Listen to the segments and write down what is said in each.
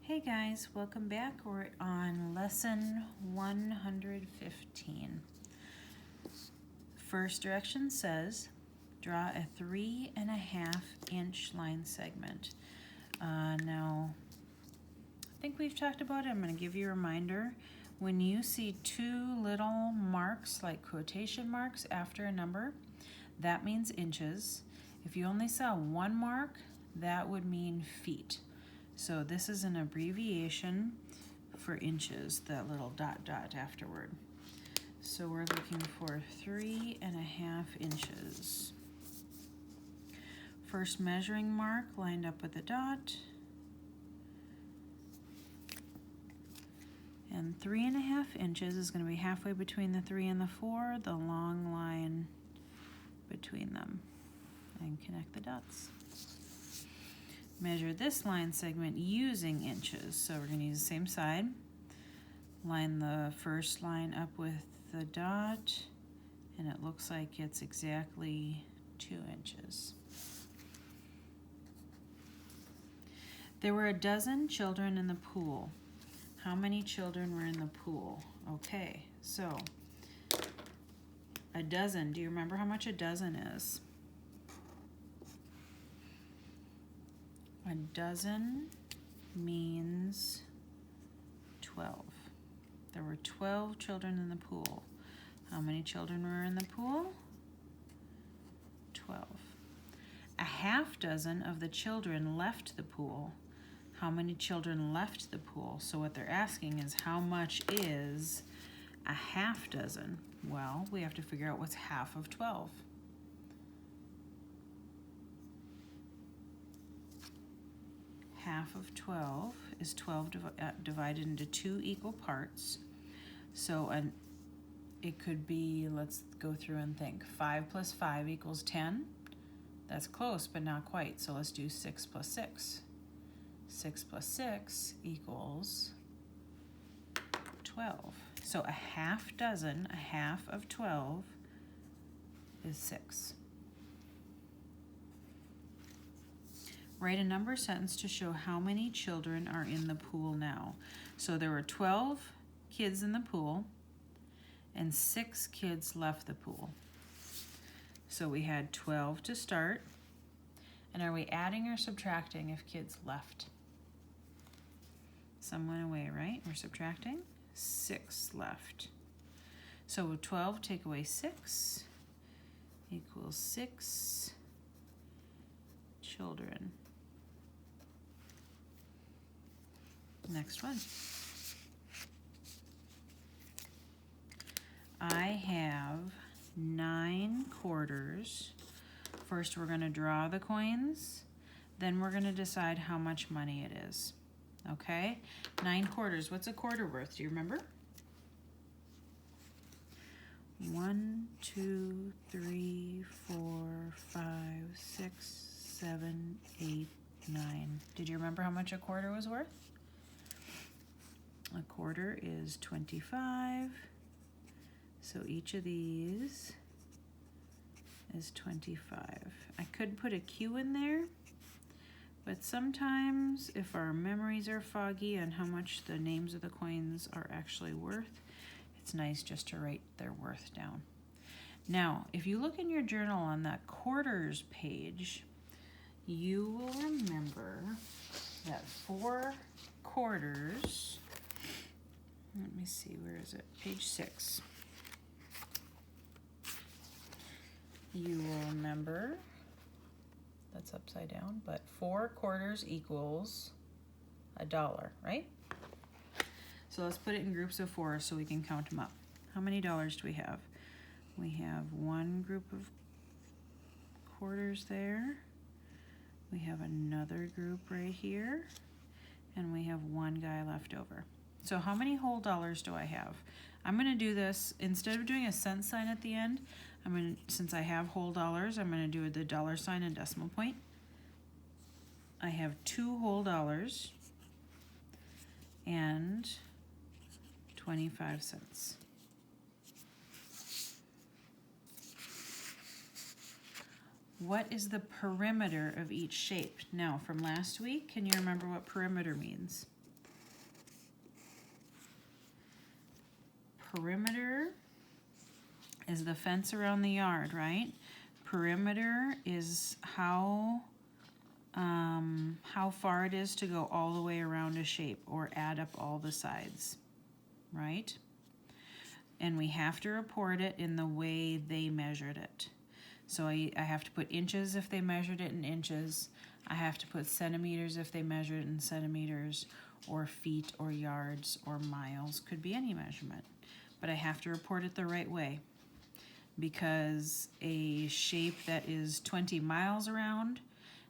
Hey guys, welcome back. We're on lesson 115. First direction says, draw a 3.5 inch line segment. Now, I think we've talked about it. I'm going to give you a reminder. When you see two little marks, like quotation marks after a number, that means inches. If you only saw one mark, that would mean feet. So this is an abbreviation for inches, that little dot afterward. So we're looking for 3.5 inches. First measuring mark lined up with the dot. And 3.5 inches is going to be halfway between the 3 and the 4, the long line between them. And connect the dots. Measure this line segment using inches. So we're going to use the same side. Line the first line up with the dot, and it looks like it's exactly 2 inches. There were a dozen children in the pool. How many children were in the pool? Okay, so a dozen. Do you remember how much a dozen is? A dozen means 12. There were 12 children in the pool. How many children were in the pool? 12. A half dozen of the children left the pool. How many children left the pool? So what they're asking is, how much is a half dozen? Well, we have to figure out what's half of 12. Half of 12 is 12 divided into 2 equal parts. So it could be, let's go through and think. 5 plus 5 equals 10. That's close, but not quite. So let's do 6 plus 6. 6 plus 6 equals 12. So a half dozen, a half of 12 is 6. Write a number sentence to show how many children are in the pool now. So there were 12 kids in the pool, and 6 kids left the pool. So we had 12 to start. And are we adding or subtracting if kids left? Some went away, right? We're subtracting. 6 left. So with 12, take away 6 equals 6 children. Next one. I have 9 quarters. First, we're going to draw the coins. Then we're going to decide how much money it is. Okay? 9 quarters. What's a quarter worth? Do you remember? 1, 2, 3, 4, 5, 6, 7, 8, 9. Did you remember how much a quarter was worth? A quarter is 25. So each of these is 25. I could put a Q in there, but sometimes if our memories are foggy on how much the names of the coins are actually worth, it's nice just to write their worth down. Now, if you look in your journal on that quarters page, you will remember that 4 quarters, let me see, where is it? Page 6. You will remember, that's upside down, but 4 quarters equals $1, right? So let's put it in groups of 4 so we can count them up. How many dollars do we have? We have 1 group of quarters there. We have another group right here. And we have 1 guy left over. So how many whole dollars do I have? I'm going to do this, instead of doing a cent sign at the end, since I have whole dollars, I'm going to do the dollar sign and decimal point. I have 2 whole dollars and 25 cents. What is the perimeter of each shape? Now, from last week, can you remember what perimeter means? perimeter is the fence around the yard, right? Perimeter is how far it is to go all the way around a shape, or add up all the sides, right? And we have to report it in the way they measured it. So I have to put inches if they measured it in inches. I have to put centimeters if they measured it in centimeters, or feet or yards or miles. Could be any measurement. But I have to report it the right way, because a shape that is 20 miles around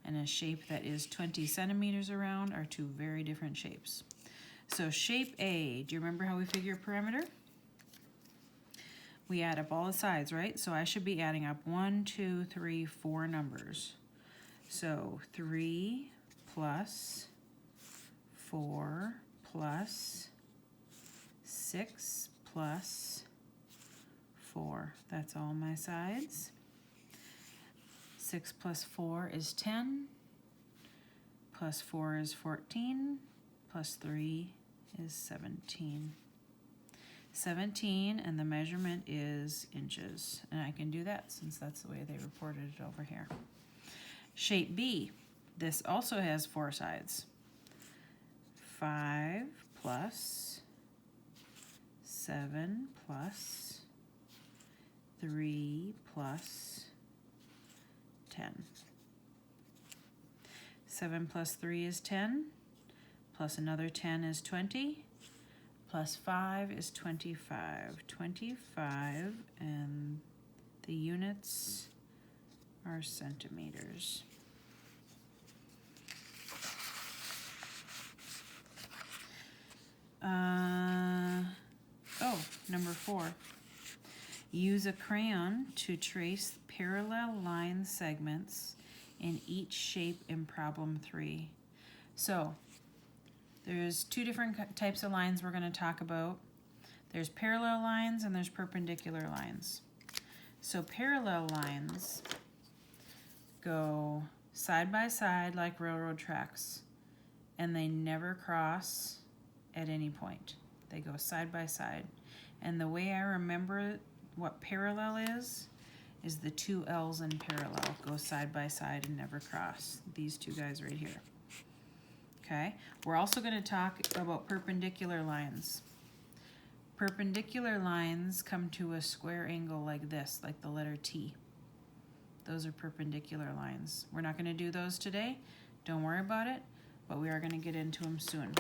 and a shape that is 20 centimeters around are two very different shapes. So shape A, do you remember how we figure perimeter? We add up all the sides, right? So I should be adding up 1, 2, 3, 4 numbers. So 3 plus 4 plus 6 plus 4. That's all my sides. 6 plus 4 is 10, plus 4 is 14, plus 3 is 17. 17, and the measurement is inches. And I can do that since that's the way they reported it over here. Shape B, this also has 4 sides. 5 plus 7 plus 3 plus 10. 7 plus 3 is 10, plus another 10 is 20, plus 5 is 25. 25, and the units are centimeters. Number 4. Use a crayon to trace parallel line segments in each shape in problem 3. So there's 2 different types of lines we're going to talk about. There's parallel lines and there's perpendicular lines. So parallel lines go side by side like railroad tracks, and they never cross at any point. They go side by side. And the way I remember what parallel is the 2 L's in parallel. Go side by side and never cross. These 2 guys right here. Okay, we're also going to talk about perpendicular lines. Perpendicular lines come to a square angle like this, like the letter T. Those are perpendicular lines. We're not going to do those today. Don't worry about it, but we are going to get into them soon.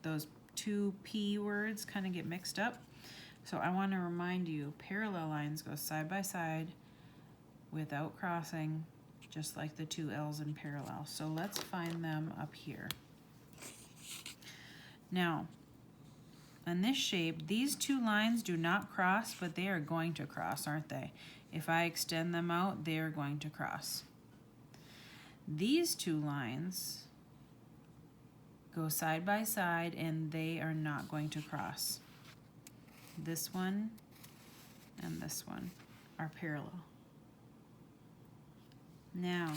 Those 2 P words kind of get mixed up. So I want to remind you, parallel lines go side by side without crossing, just like the 2 L's in parallel. So let's find them up here. Now, on this shape, these 2 lines do not cross, but they are going to cross, aren't they? If I extend them out, they are going to cross. These 2 lines go side by side, and they are not going to cross. This one and this one are parallel. Now,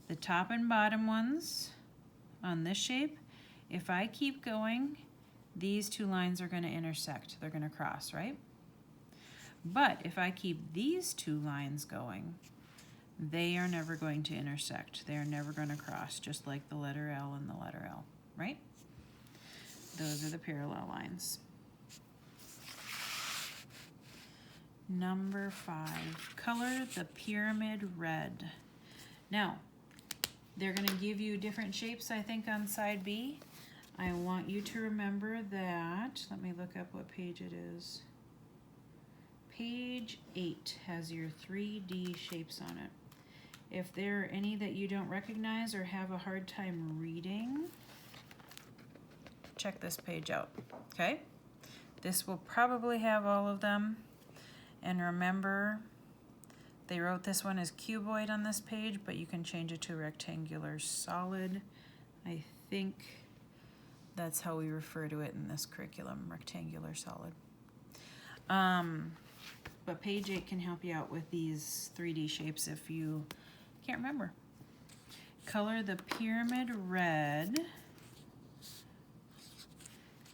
the top and bottom ones on this shape, if I keep going, these 2 lines are going to intersect. They're going to cross, right? But if I keep these 2 lines going, they are never going to intersect. They are never going to cross, just like the letter L and the letter L, right? Those are the parallel lines. Number 5, color the pyramid red. Now, they're going to give you different shapes, I think, on side B. I want you to remember that, let me look up what page it is. Page 8 has your 3D shapes on it. If there are any that you don't recognize or have a hard time reading, check this page out, okay? This will probably have all of them. And remember, they wrote this one as cuboid on this page, but you can change it to rectangular solid. I think that's how we refer to it in this curriculum, rectangular solid. But page 8 can help you out with these 3D shapes if you can't remember. Color the pyramid red.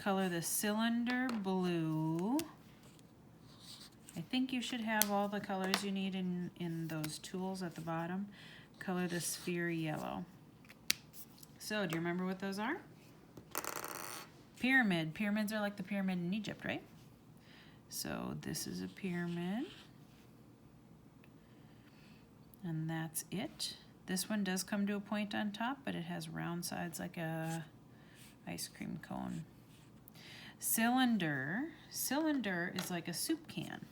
color the cylinder blue. I think you should have all the colors you need in those tools at the bottom. Color the sphere yellow. So, do you remember what those are? Pyramid. Pyramids are like the pyramid in Egypt, right? So, this is a pyramid. And that's it. This one does come to a point on top, but it has round sides like a ice cream cone. Cylinder. Cylinder is like a soup can.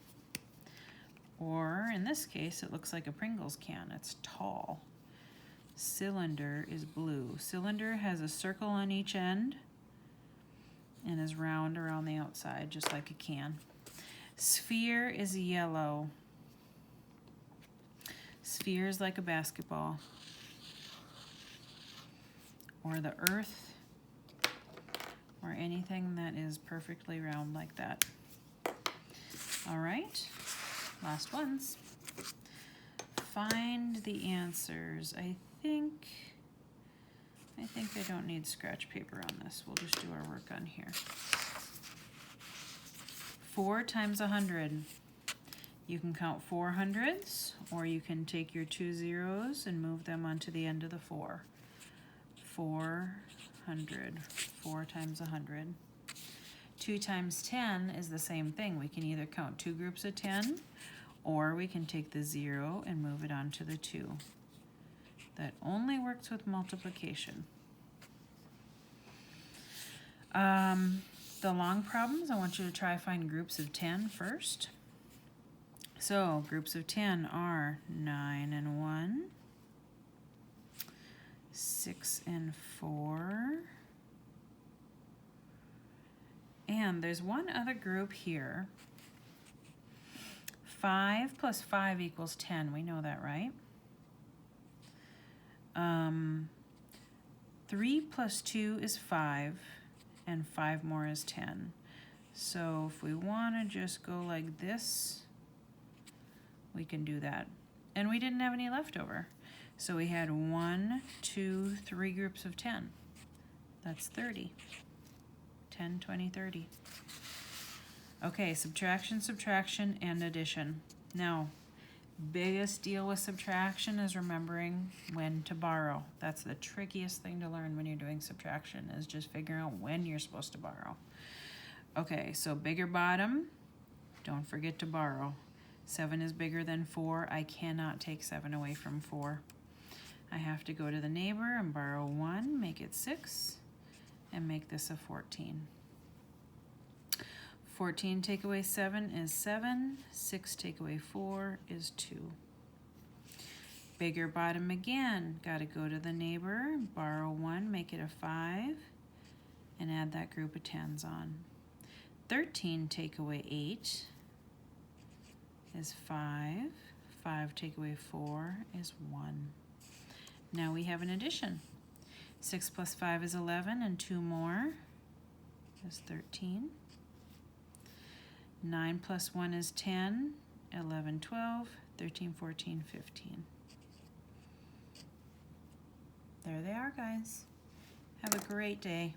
Or in this case, it looks like a Pringles can. It's tall. Cylinder is blue. Cylinder has a circle on each end and is round around the outside, just like a can. Sphere is yellow. Sphere is like a basketball. Or the earth. Or anything that is perfectly round like that. All right, last ones. Find the answers. I think I don't need scratch paper on this. We'll just do our work on here. 4 times 100. You can count 4 hundredths, or you can take your 2 zeros and move them onto the end of the 4. 400. 4 times 100. 2 times 10 is the same thing. We can either count 2 groups of 10, or we can take the 0 and move it onto the 2. That only works with multiplication. The long problems, I want you to try find groups of 10 first. So groups of 10 are 9 and 1, 6 and 4, and there's one other group here. 5 plus 5 equals 10. We know that, right? 3 plus 2 is 5, and 5 more is 10. So if we want to just go like this, we can do that. And we didn't have any left over. So we had 1, 2, 3 groups of 10. That's 30. 10, 20, 30. Okay, subtraction, subtraction, and addition. Now, biggest deal with subtraction is remembering when to borrow. That's the trickiest thing to learn when you're doing subtraction, is just figuring out when you're supposed to borrow. Okay, so bigger bottom, don't forget to borrow. 7 is bigger than 4. I cannot take 7 away from 4. I have to go to the neighbor and borrow 1, make it 6, and make this a 14. 14 take away 7 is 7. 6 take away 4 is 2. Bigger bottom again. Got to go to the neighbor, borrow 1, make it a 5, and add that group of 10s on. 13 take away 8 is 5. 5 take away 4 is 1. Now we have an addition. 6 plus 5 is 11, and 2 more is 13. 9 plus 1 is 10, 11, 12, 13, 14, 15. There they are, guys. Have a great day.